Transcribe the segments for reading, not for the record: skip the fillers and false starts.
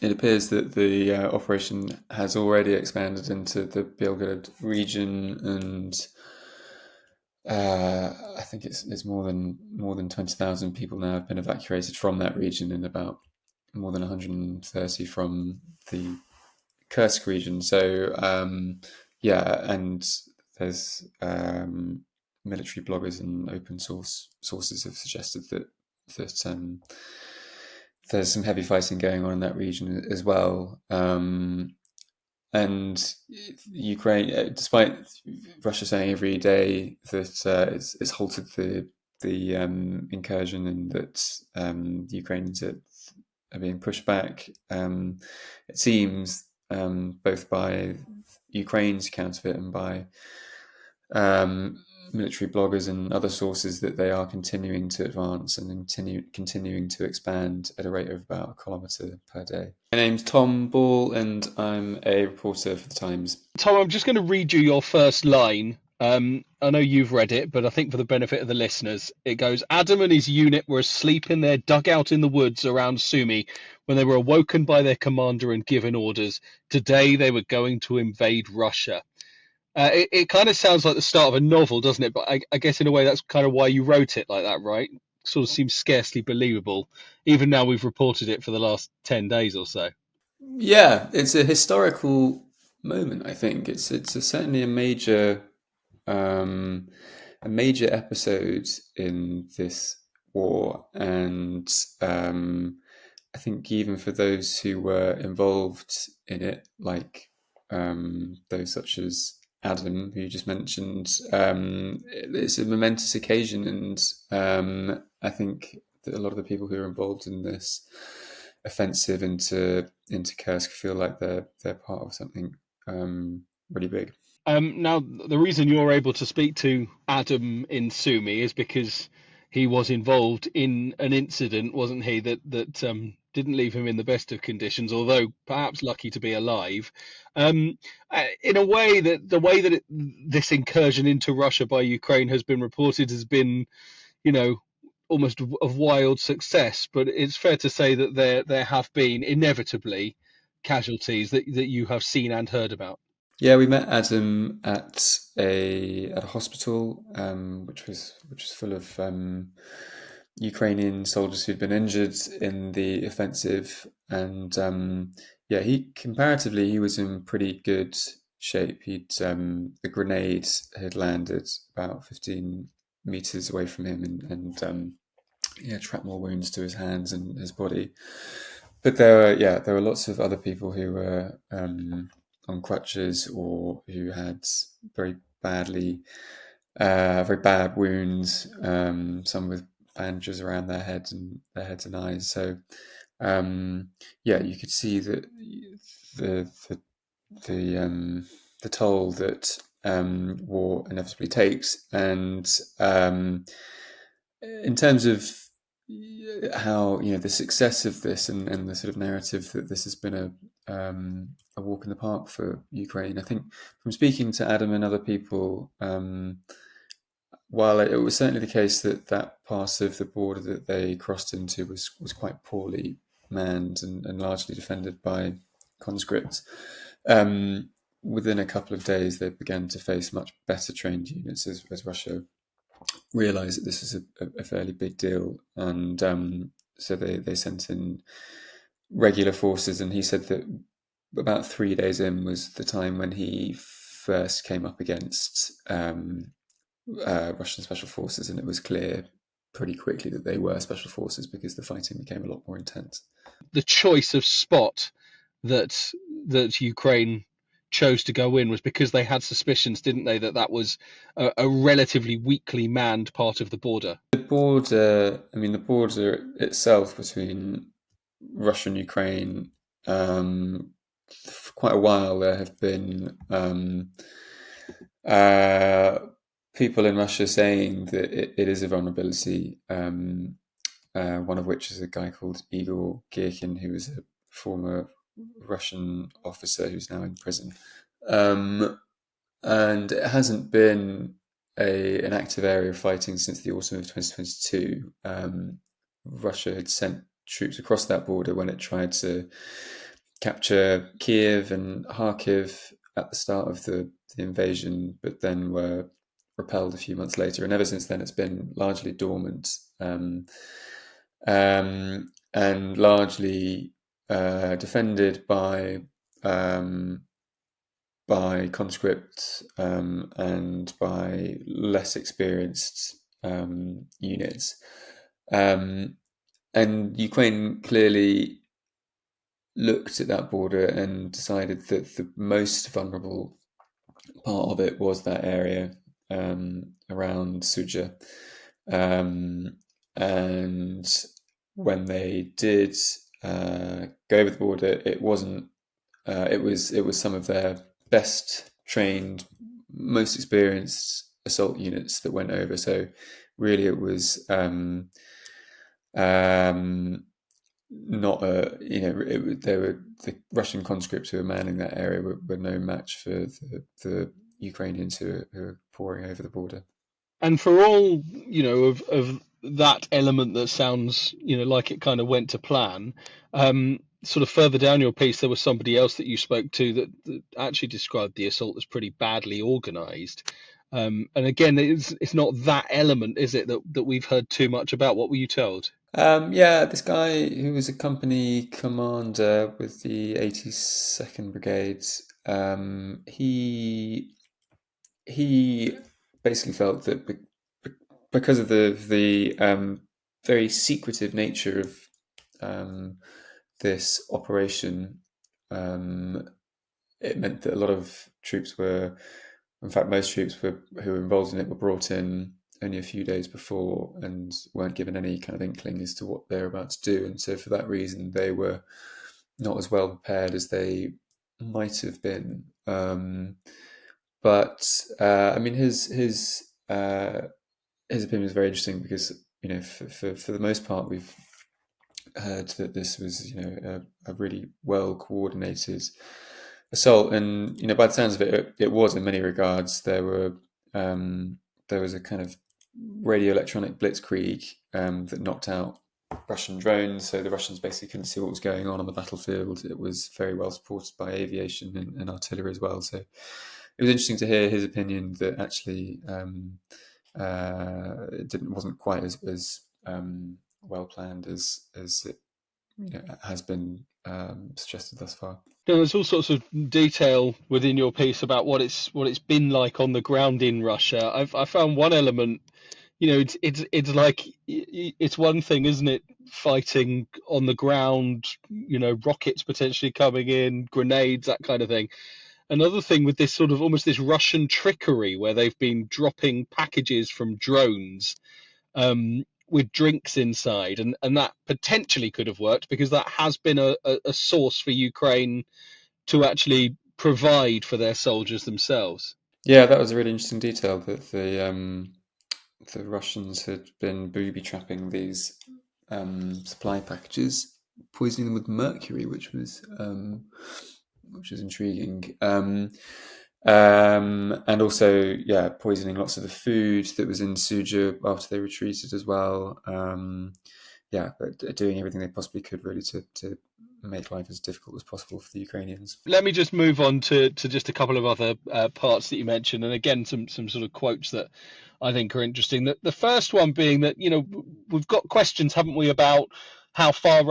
it appears that the operation has already expanded into the Belgorod region, and I think it's more than 20,000 people now have been evacuated from that region, and about more than 130 from the Kursk region. So yeah, and there's military bloggers and open source sources have suggested that there's some heavy fighting going on in that region as well. And Ukraine, despite Russia saying every day that it's halted the incursion, and that the Ukrainians are being pushed back, it seems both by Ukraine's account of it and by military bloggers and other sources that they are continuing to advance and continuing to expand at a rate of about a kilometer per day. My name's Tom Ball, and I'm a reporter for the Times. Tom, I'm just going to read you your first line. I know you've read it, but I think for the benefit of the listeners, it goes, Adam and his unit were asleep in their dugout in the woods around Sumy when they were awoken by their commander and given orders. Today they were going to invade Russia. It kind of sounds like the start of a novel, doesn't it? But I guess in a way that's kind of why you wrote it like that, right? Sort of seems scarcely believable. Even now we've reported it for the last 10 days or so. Yeah, it's a historical moment. I think it's certainly a major episode in this war, and I think even for those who were involved in it, like those such as Adam, who you just mentioned, it's a momentous occasion, and I think that a lot of the people who are involved in this offensive into Kursk feel like they're part of something really big. Now, the reason you're able to speak to Adam in Sumy is because he was involved in an incident, wasn't he, that didn't leave him in the best of conditions, although perhaps lucky to be alive. In a way, that the way that this incursion into Russia by Ukraine has been reported has been, almost of wild success. But it's fair to say that there have been inevitably casualties that you have seen and heard about. Yeah, we met Adam at a hospital, which was full of Ukrainian soldiers who'd been injured in the offensive, and yeah, he was in pretty good shape. The grenade had landed about 15 meters away from him, and he had shrapnel wounds to his hands and his body. But there were lots of other people who were on crutches, or who had very bad wounds, some with bandages around their heads and eyes. So yeah, you could see that the toll that war inevitably takes, and in terms of how the success of this, and the sort of narrative that this has been a walk in the park for Ukraine. I think from speaking to Adam and other people, while it was certainly the case that part of the border that they crossed into was quite poorly manned and largely defended by conscripts, within a couple of days they began to face much better trained units as Russia realised that this is a fairly big deal, and so they sent in regular forces. And he said that about 3 days in was the time when he first came up against Russian special forces, and it was clear pretty quickly that they were special forces because the fighting became a lot more intense. The choice of spot that Ukraine chose to go in was because they had suspicions, didn't they, that was a relatively weakly manned part of the border. The border itself between Russia and Ukraine, for quite a while there have been people in Russia saying that it is a vulnerability, one of which is a guy called Igor Girkin, who was a former Russian officer who's now in prison. And it hasn't been an active area of fighting since the autumn of 2022. Russia had sent troops across that border when it tried to capture Kiev and Kharkiv at the start of the invasion, but then were repelled a few months later. And ever since then, it's been largely dormant, and largely defended by conscript and by less experienced units. And Ukraine clearly looked at that border and decided that the most vulnerable part of it was that area around Suja. And when they did go over the border, it wasn't. It was some of their best trained, most experienced assault units that went over. So really, it was not a there were the Russian conscripts who were manning that area were no match for the Ukrainians who are pouring over the border. And for all of that element that sounds like it kind of went to plan, sort of further down your piece there was somebody else that you spoke to that actually described the assault as pretty badly organized. And again, it's not that element, is it, that we've heard too much about? What were you told? Yeah, this guy who was a company commander with the 82nd Brigade, he basically felt that because of the very secretive nature of this operation, it meant that a lot of troops were, in fact, most troops who were involved in it were brought in only a few days before and weren't given any kind of inkling as to what they were about to do. And so for that reason, they were not as well prepared as they might have been. But I mean, his opinion is very interesting because for the most part we've heard that this was a really well coordinated assault, and by the sounds of it, it was in many regards. There was a kind of radio electronic blitzkrieg that knocked out Russian drones, so the Russians basically couldn't see what was going on the battlefield. It was very well supported by aviation and artillery as well. So it was interesting to hear his opinion that actually it wasn't quite as well planned as it has been suggested thus far. There's all sorts of detail within your piece about what it's been like on the ground in Russia. I found one element, it's like it's one thing, isn't it, fighting on the ground, rockets potentially coming in, grenades, that kind of thing. Another thing with this sort of almost this Russian trickery where they've been dropping packages from drones with drinks inside, and that potentially could have worked because that has been a source for Ukraine to actually provide for their soldiers themselves. Yeah, that was a really interesting detail that the Russians had been booby trapping these supply packages, poisoning them with mercury, which was intriguing. And also, yeah, poisoning lots of the food that was in Suja after they retreated as well. But doing everything they possibly could really to make life as difficult as possible for the Ukrainians. Let me just move on to just a couple of other parts that you mentioned, and again some sort of quotes that I think are interesting. The first one being that we've got questions, haven't we, about how far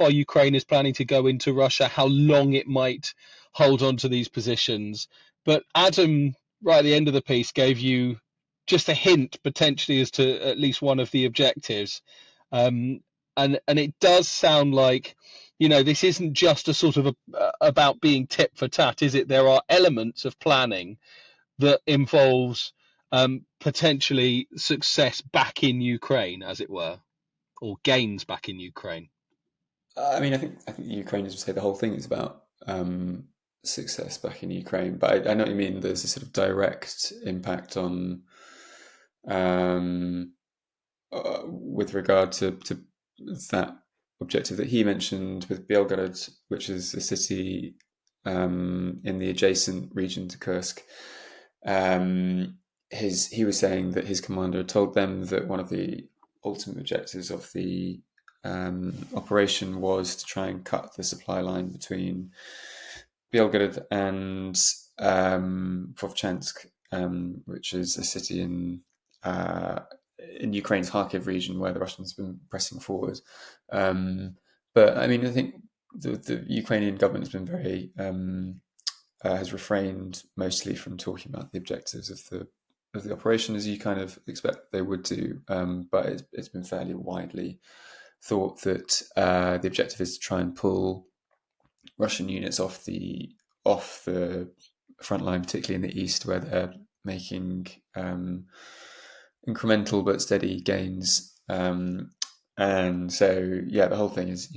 Ukraine is planning to go into Russia, how long it might hold on to these positions. But Adam, right at the end of the piece, gave you just a hint potentially as to at least one of the objectives, and it does sound like this isn't just a sort of about being tit for tat, is it? There are elements of planning that involves potentially success back in Ukraine, as it were, or gains back in Ukraine. I mean, I think the Ukrainians would say the whole thing is about success back in Ukraine, but I know what you mean. There's a sort of direct impact on with regard to that objective that he mentioned with Belgorod, which is a city in the adjacent region to Kursk. He was saying that his commander had told them that one of the ultimate objectives of the operation was to try and cut the supply line between Belgorod and Vovchansk, which is a city in Ukraine's Kharkiv region where the Russians have been pressing forward. But I mean, I think the Ukrainian government has been very has refrained mostly from talking about the objectives of the operation, as you kind of expect they would do. But it's been fairly widely thought that the objective is to try and pull Russian units off the front line, particularly in the east, where they're making incremental but steady gains. And so, yeah, the whole thing is,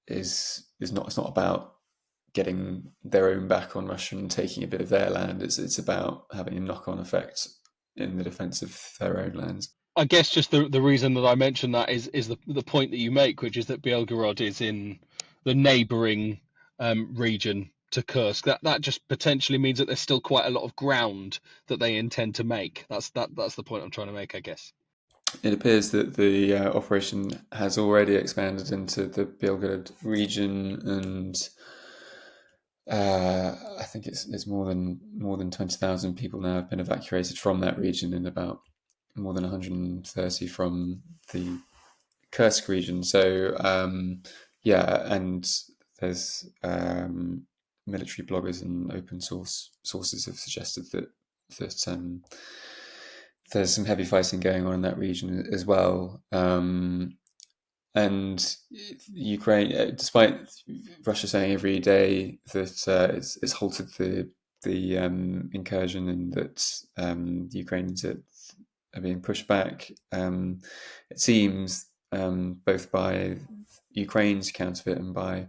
is not, it's not about getting their own back on Russia and taking a bit of their land. It's about having a knock-on effect in the defense of their own lands. I guess just the reason that I mentioned that is the point that you make, which is that Belgorod is in the neighbouring region to Kursk. That just potentially means that there's still quite a lot of ground that they intend to make. That's the point I'm trying to make, I guess. It appears that the operation has already expanded into the Belgorod region, and I think it's more than 20,000 people now have been evacuated from that region, and about more than 130 from the Kursk region. So yeah, and there's military bloggers and open sources have suggested that there's some heavy fighting going on in that region as well. And Ukraine, despite Russia saying every day that it's halted the incursion and that the Ukrainians are being pushed back, it seems both by Ukraine's account of it and by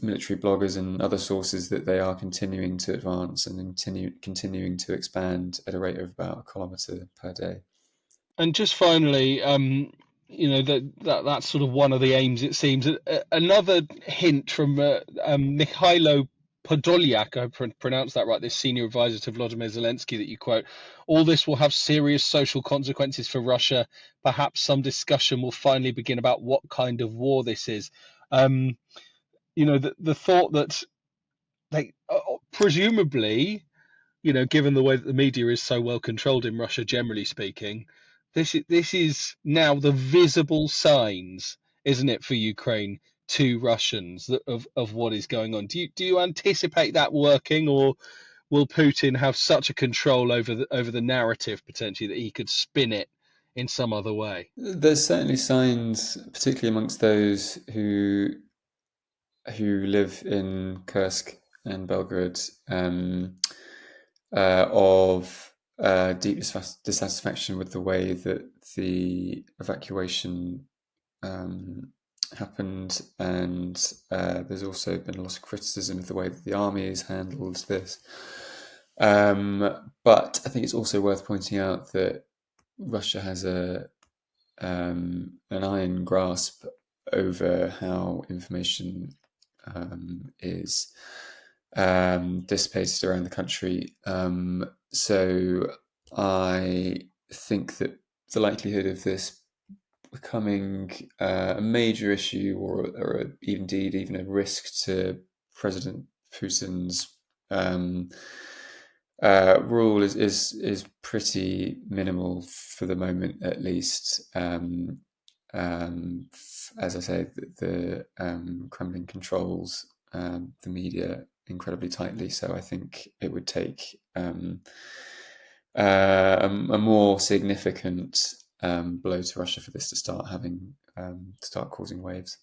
military bloggers and other sources that they are continuing to advance and continuing to expand at a rate of about a kilometer per day. And just finally, that's sort of one of the aims, it seems. Another hint from Mikhailo Podolyak, I pronounced that right, this senior advisor to Volodymyr Zelensky that you quote. All this will have serious social consequences for Russia. Perhaps some discussion will finally begin about what kind of war this is. The thought that they presumably, given the way that the media is so well controlled in Russia, generally speaking, this is now the visible signs, isn't it, for Ukraine to Russians of what is going on. Do you anticipate that working, or will Putin have such a control over the narrative potentially that he could spin it in some other way? There's certainly signs, particularly amongst those who live in Kursk and Belgorod, of deep dissatisfaction with the way that the evacuation happened, and there's also been a lot of criticism of the way that the army has handled this. But I think it's also worth pointing out that Russia has an iron grasp over how information is dissipated around the country. So I think that the likelihood of this becoming a major issue, or indeed even a risk to President Putin's rule is pretty minimal for the moment, at least. As I say, the Kremlin controls the media incredibly tightly, so I think it would take a more significant blow to Russia for this to start causing waves.